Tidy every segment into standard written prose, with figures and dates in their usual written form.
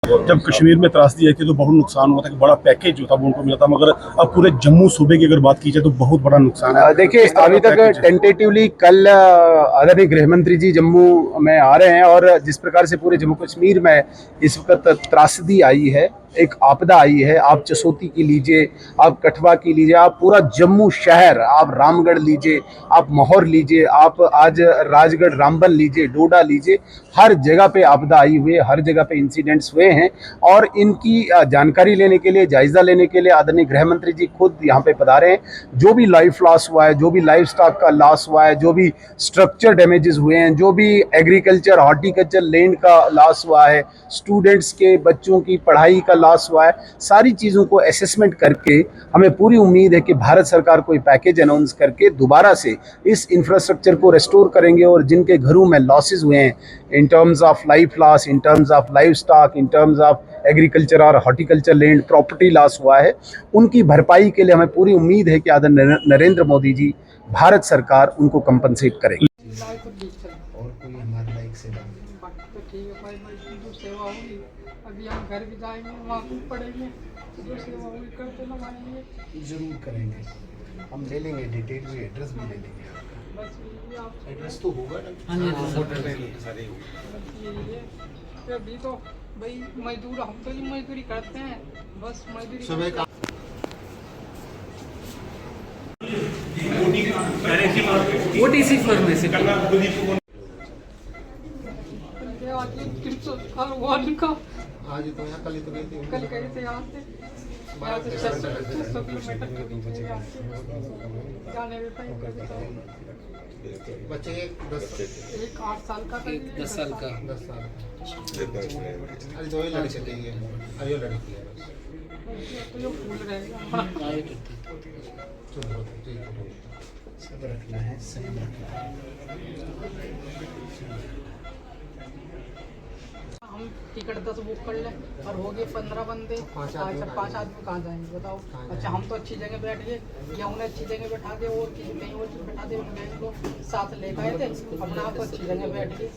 जब कश्मीर में त्रासदी आई थी तो बहुत नुकसान हुआ था कि बड़ा पैकेज जो था वो उनको मिला था, मगर अब पूरे जम्मू सूबे की अगर बात की जाए तो बहुत बड़ा नुकसान है। देखिए, अभी तक टेंटेटिवली कल आदरणीय गृह मंत्री जी जम्मू में आ रहे हैं और जिस प्रकार से पूरे जम्मू कश्मीर में इस वक्त त्रासदी आई है, एक आपदा आई है। आप जसोती की लीजिए, आप कठवा की लीजिए, आप पूरा जम्मू शहर, आप रामगढ़ लीजिए, आप महौर लीजिए, आप आज राजगढ़ रामबन लीजिए, डोडा लीजिए, हर जगह पे आपदा आई हुई है, हर जगह पे इंसिडेंट्स हुए हैं। और इनकी जानकारी लेने के लिए, जायजा लेने के लिए आदरणीय गृह मंत्री जी खुद यहाँ पे पधारे हैं। जो भी लाइफ लॉस हुआ है, जो भी लाइफ स्टॉक का लॉस हुआ है, जो भी स्ट्रक्चर डैमेजेस हुए हैं, जो भी एग्रीकल्चर हॉर्टिकल्चर लैंड का लॉस हुआ है, स्टूडेंट्स के बच्चों की पढ़ाई का लॉस हुआ है, सारी चीज़ों को असेसमेंट करके हमें पूरी उम्मीद है कि भारत सरकार कोई पैकेज अनाउंस करके दोबारा से इस इंफ्रास्ट्रक्चर को रेस्टोर करेंगे। और जिनके घरों में लॉसेज हुए हैं in terms of life loss, in terms of life stock, in terms of agriculture और हॉर्टिकल्चर लैंड प्रॉपर्टी लॉस हुआ है, उनकी भरपाई के लिए हमें पूरी उम्मीद है कि आदरणीय नरेंद्र मोदी जी, भारत सरकार उनको कंपनसेट करेगी। और कोई हमारे लायक सेवा तो ठीक है भाई, जो सेवा होगी अभी हम घर भी जाएंगे, वहाँ भी पढ़ेंगे, जो सेवा होगी करते लगाएंगे। जरूर करेंगे, हम ले लेंगे डिटेल भी, एड्रेस भी ले लेंगे आपका। बस यही आप एड्रेस तो होगा ना? बस यही है कि अभी तो भाई मजदूर, हम तो ही मजदूरी करते हैं, बस मजदूरी सुबह का ओटीसी फर्म से आज तो यहाँ कल तो गए थे, कल गए थे यहाँ से 600 किलोमीटर के पीछे जाने में बच्चे एक 8 साल का, एक 10 साल का। 10 साल अरे दो ही लड़के चाहिए, अरे लड़की है बस। तो जो फूल रहेगा चलो ठीक है, सब रखना है, सही रखना है। हम टिकट 10 बुक कर ले और हो गए 15 बंदे, 5 आदमी कहाँ जाएंगे बताओ। अच्छा, हम तो अच्छी जगह बैठ गए या उन्हें अच्छी जगह बैठा दे और किसी कहीं और बैठा दे, उन्हें को साथ ले गए थे, अपना आप अच्छी जगह बैठ गए।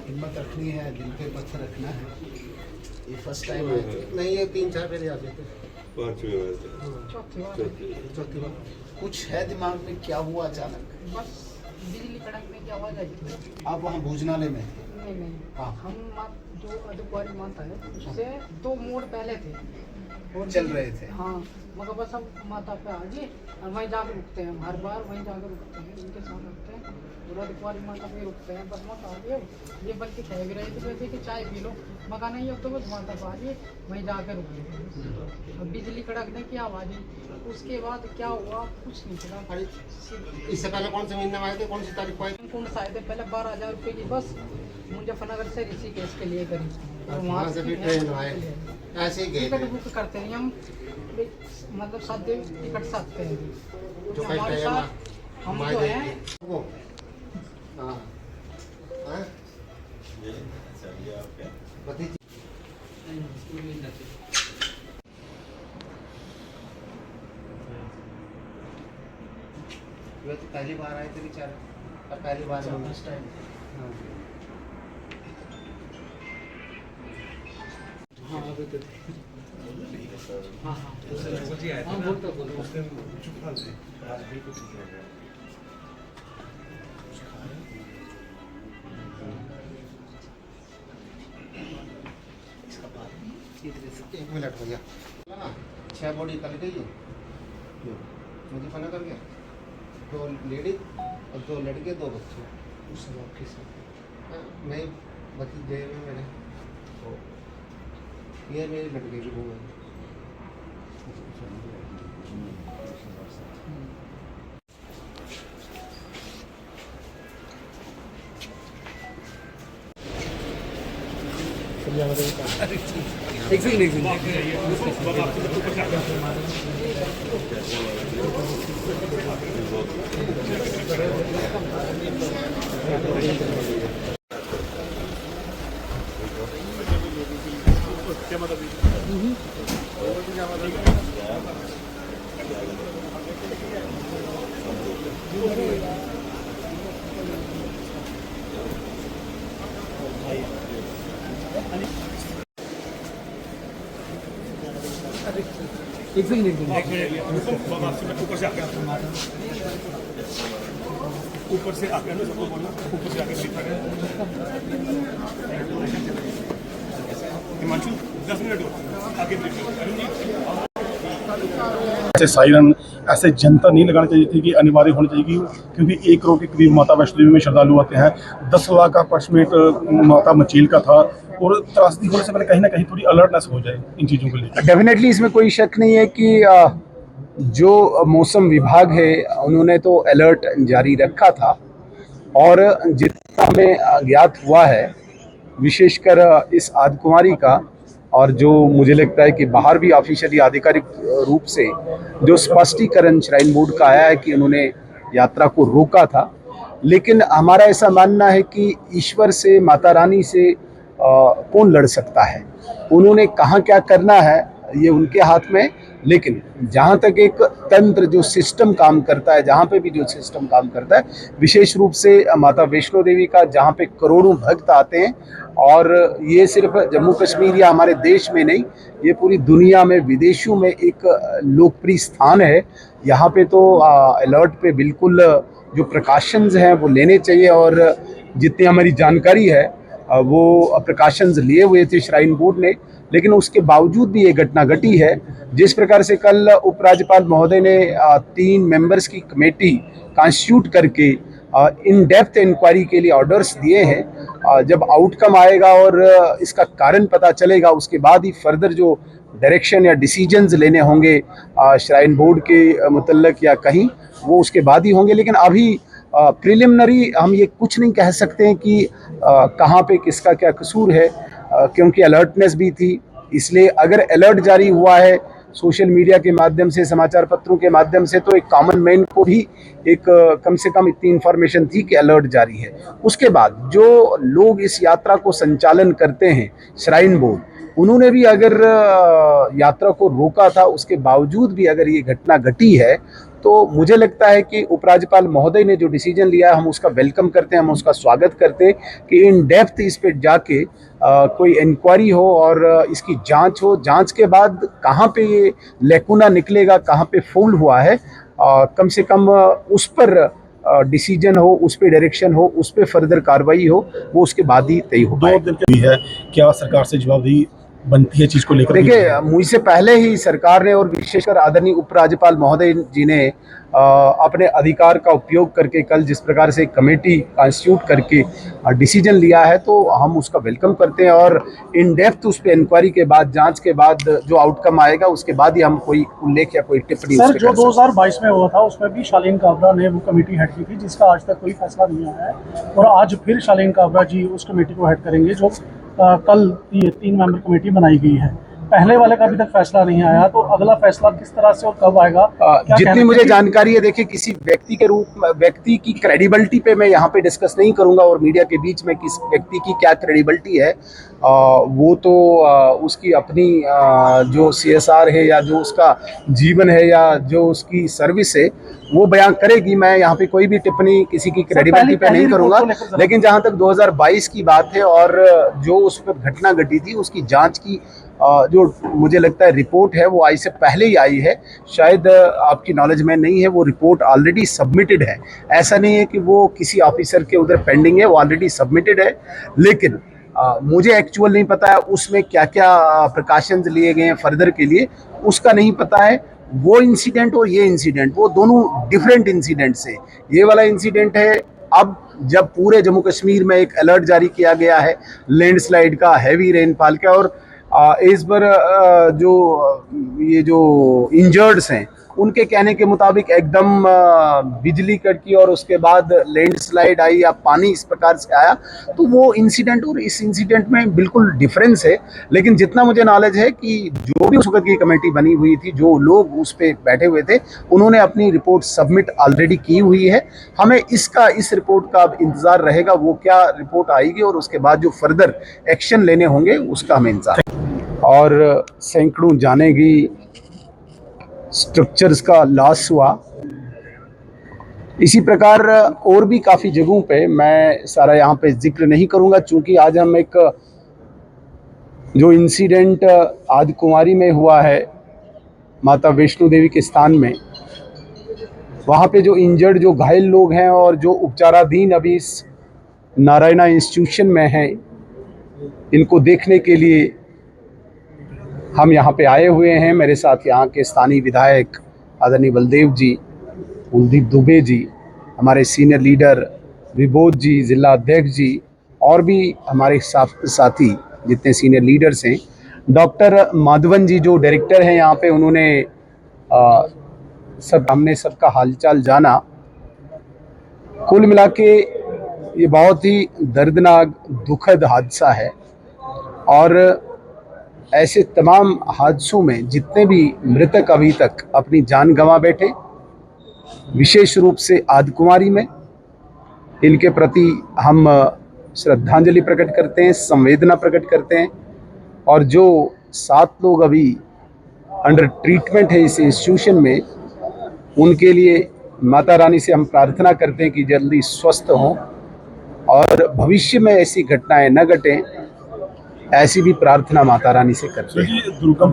हिम्मत रखनी है, दिल पे पत्थर रखना है। ये फर्स्ट टाइम है नहीं, ये 3-4 बार आ गए थे, चौथी चौथी बार। कुछ है दिमाग में, क्या हुआ अचानक? बस बिजली कड़कने की आवाज़ आई। आप वहाँ भोजनालय में? नहीं हाँ। हम जो अधिकारी माता है उससे 2 मोड़ पहले थे और चल रहे थे। हाँ, मगर बस हम माता पे आ गए और वहीं जाकर रुकते हैं, हम हर बार वहीं जाकर रुकते हैं, इनके साथ रुकते हैं और अधिकारी माता पे रुकते हैं। बस मत आ गए, ये बल्कि कह भी रहे थे वैसे कि चाय पी लो, मगर नहीं, अब तो बस माता पे आ गए, वहीं जाकर रुके। अब बिजली कड़कने की आवाज़ आई, उसके बाद क्या हुआ कुछ नहीं पता। इससे पहले कौन से महीने में आए थे, कौन सी तारीख को आए थे? कौन सा आए थे पहले 12,000 रुपये की बस मुजफ्फरनगर से ऋषिकेश के लिए करी, और वहाँ से भी ट्रेन आए, ऐसे ही गए टिकट थे। बुक करते नहीं हम, मतलब 7 दिन टिकट सकते हैं जो कई हमारे टाइम साथ। हम जो है वो हाँ हाँ भतीजी वे तो पहली बार आए थे बेचारे, और पहली बार फर्स्ट टाइम। हाँ अभी तो हाँ हाँ बोलता बोलो। एक मिनट भैया ना, 6 बॉडी कल गई है, मुझे फना कर गया, 2 लेडी और 2 लड़के 2 बच्चे। उस सब के साथ मैं भतीजे में मेरे, ये मेरे लड़के की बहू है। एक सेकंड एक सेकंड ऊपर से आके ऊपर से आके सबको बोलना, ऊपर से आके हिमांशु 10 मिनट आगे ऐसे सायरन ऐसे जनता नहीं लगानी चाहिए थी कि अनिवार्य होनी चाहिए क्योंकि 1 करोड़ के करीब माता वैष्णो देवी में श्रद्धालु आते हैं। 10 लाख का अप्रॉक्सीमेट माता मचील का था और त्रासदी होने से पहले कहीं ना कहीं थोड़ी अलर्टनेस हो जाए इन चीज़ों को लेकर। डेफिनेटली इसमें कोई शक नहीं है कि जो मौसम विभाग है उन्होंने तो अलर्ट जारी रखा था और जितना हमें ज्ञात हुआ है विशेषकर इस आदिकुमारी का और जो मुझे लगता है कि बाहर भी ऑफिशियली आधिकारिक रूप से जो स्पष्टीकरण श्राइन बोर्ड का आया है कि उन्होंने यात्रा को रोका था, लेकिन हमारा ऐसा मानना है कि ईश्वर से माता रानी से कौन लड़ सकता है। उन्होंने कहाँ क्या करना है ये उनके हाथ में, लेकिन जहाँ तक एक तंत्र जो सिस्टम काम करता है, जहाँ पे भी जो सिस्टम काम करता है, विशेष रूप से माता वैष्णो देवी का जहाँ पे करोड़ों भक्त आते हैं और ये सिर्फ जम्मू कश्मीर या हमारे देश में नहीं, ये पूरी दुनिया में विदेशों में एक लोकप्रिय स्थान है। यहाँ पे तो अलर्ट पे बिल्कुल जो प्रिकॉशंस हैं वो लेने चाहिए और जितनी हमारी जानकारी है वो प्रिकॉशंस लिए हुए थे श्राइन बोर्ड ने, लेकिन उसके बावजूद भी ये घटना घटी है। जिस प्रकार से कल उपराज्यपाल महोदय ने 3 मेंबर्स की कमेटी कॉन्स्टिट्यूट करके इन डेप्थ इंक्वायरी के लिए ऑर्डर्स दिए हैं, जब आउटकम आएगा और इसका कारण पता चलेगा उसके बाद ही फर्दर जो डायरेक्शन या डिसीजंस लेने होंगे श्राइन बोर्ड के मुतल्लक या कहीं, वो उसके बाद ही होंगे। लेकिन अभी प्रिलिमिनरी हम ये कुछ नहीं कह सकते हैं कि कहाँ पे किसका क्या कसूर है, क्योंकि अलर्टनेस भी थी। इसलिए अगर अलर्ट जारी हुआ है सोशल मीडिया के माध्यम से, समाचार पत्रों के माध्यम से, तो एक कॉमन मैन को भी एक कम से कम इतनी इन्फॉर्मेशन थी कि अलर्ट जारी है। उसके बाद जो लोग इस यात्रा को संचालन करते हैं श्राइन बोर्ड, उन्होंने भी अगर यात्रा को रोका था, उसके बावजूद भी अगर ये घटना घटी है, तो मुझे लगता है कि उपराज्यपाल महोदय ने जो डिसीजन लिया है हम उसका वेलकम करते हैं, हम उसका स्वागत करते हैं कि इन डेप्थ इस पे जाके कोई इंक्वायरी हो और इसकी जांच हो। जांच के बाद कहाँ पे ये लेकुना निकलेगा, कहाँ पे फॉल हुआ है, कम से कम उस पर डिसीजन हो, उस पे डायरेक्शन हो, उस पे फर्दर कार्रवाई हो, वो उसके बाद ही तय हो। 2 दिन की है, क्या सरकार से जवाबदेही बनती है चीज को लेकर? देखिए, मुझसे पहले ही सरकार ने और विशेषकर आदरणीय उपराज्यपाल महोदय जी ने अपने अधिकार का उपयोग करके कल जिस प्रकार से कमेटी कॉन्स्टिट्यूट करके डिसीजन लिया है, तो हम उसका वेलकम करते हैं और इन डेप्थ उस पर इंक्वायरी के बाद, जांच के बाद जो आउटकम आएगा उसके बाद ही हम कोई उल्लेख या कोई टिप्पणी सर जो 2022 में हुआ था उसमें भी शालीन काबरा ने वो कमेटी हेड की थी जिसका आज तक कोई फैसला नहीं आया है और आज फिर शालीन काबरा जी उस कमेटी को हेड करेंगे जो कल 3 मेंबर कमेटी बनाई गई है। पहले वाले का अभी तक फैसला नहीं आया, तो अगला फैसला किस तरह से और कब आएगा? जितनी मुझे जानकारी है, देखिए, किसी व्यक्ति की क्रेडिबिलिटी पे मैं यहाँ पे डिस्कस नहीं करूंगा और मीडिया के बीच में किस व्यक्ति की क्या क्रेडिबिलिटी है, वो तो उसकी अपनी जो CSR है या जो उसका जीवन है या जो उसकी सर्विस है वो बयान करेगी। मैं यहाँ पे कोई भी टिप्पणी किसी की क्रेडिबिलिटी पे नहीं करूंगा। लेकिन जहाँ तक 2022 की बात है और जो उस पर घटना घटी थी उसकी जांच की जो मुझे लगता है रिपोर्ट है वो आई से पहले ही आई है, शायद आपकी नॉलेज में नहीं है, वो रिपोर्ट ऑलरेडी सबमिटेड है। ऐसा नहीं है कि वो किसी ऑफिसर के उधर पेंडिंग है, वो ऑलरेडी सबमिटेड है। लेकिन मुझे एक्चुअल नहीं पता है उसमें क्या क्या प्रिकॉशंस लिए गए हैं फर्दर के लिए, उसका नहीं पता है। वो इंसिडेंट और ये इंसिडेंट वो दोनों डिफरेंट इंसिडेंट्स है। ये वाला इंसिडेंट है अब जब पूरे जम्मू कश्मीर में एक अलर्ट जारी किया गया है लैंडस्लाइड का, हैवी रेनफॉल का, और इस पर जो इंजर्ड्स हैं उनके कहने के मुताबिक एकदम बिजली कड़की और उसके बाद लैंडस्लाइड आई या पानी इस प्रकार से आया, तो वो इंसिडेंट और इस इंसिडेंट में बिल्कुल डिफरेंस है। लेकिन जितना मुझे नॉलेज है कि जो भी उस वक्त की कमेटी बनी हुई थी, जो लोग उस पर बैठे हुए थे, उन्होंने अपनी रिपोर्ट सबमिट ऑलरेडी की हुई है। हमें इस रिपोर्ट का अब इंतज़ार रहेगा, वो क्या रिपोर्ट आएगी और उसके बाद जो फर्दर एक्शन लेने होंगे उसका हमें इंतज़ार। और सैकड़ों जाने की स्ट्रक्चर्स का लॉस हुआ। इसी प्रकार और भी काफ़ी जगहों पे, मैं सारा यहाँ पे जिक्र नहीं करूँगा, चूँकि आज हम एक जो इंसिडेंट आदि कुंवारी में हुआ है माता वैष्णो देवी के स्थान में, वहाँ पे जो इंजर्ड, जो घायल लोग हैं और जो उपचाराधीन अभी इस नारायणा इंस्टीट्यूशन में हैं, इनको देखने के लिए हम यहाँ पे आए हुए हैं। मेरे साथ यहाँ के स्थानीय विधायक आदरणीय बलदेव जी, कुलदीप दुबे जी, हमारे सीनियर लीडर विबोध जी, जिला अध्यक्ष जी, और भी हमारे साथी जितने सीनियर लीडर्स हैं। डॉक्टर माधवन जी जो डायरेक्टर हैं यहाँ पे, उन्होंने हमने सबका हालचाल जाना। कुल मिला के ये बहुत ही दर्दनाक दुखद हादसा है, और ऐसे तमाम हादसों में जितने भी मृतक अभी तक अपनी जान गंवा बैठे, विशेष रूप से आदि कुंवारी में, इनके प्रति हम श्रद्धांजलि प्रकट करते हैं, संवेदना प्रकट करते हैं। और जो 7 लोग अभी अंडर ट्रीटमेंट है इस इंस्टीट्यूशन में, उनके लिए माता रानी से हम प्रार्थना करते हैं कि जल्दी स्वस्थ हों और भविष्य में ऐसी घटनाएं न घटें, ऐसी भी प्रार्थना माता रानी से करते हैं। दुर्गम